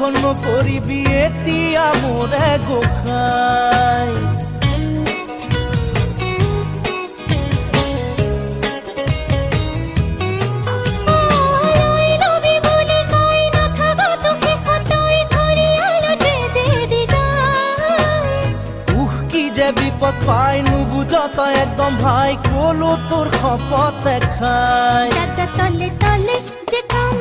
এখন করিবি এতিয়া মোরে গোসাই বিপদ পাই নুবুঝ তই একদম ভাই কলো তোর খপত দেখাই তলে তলে যে কাম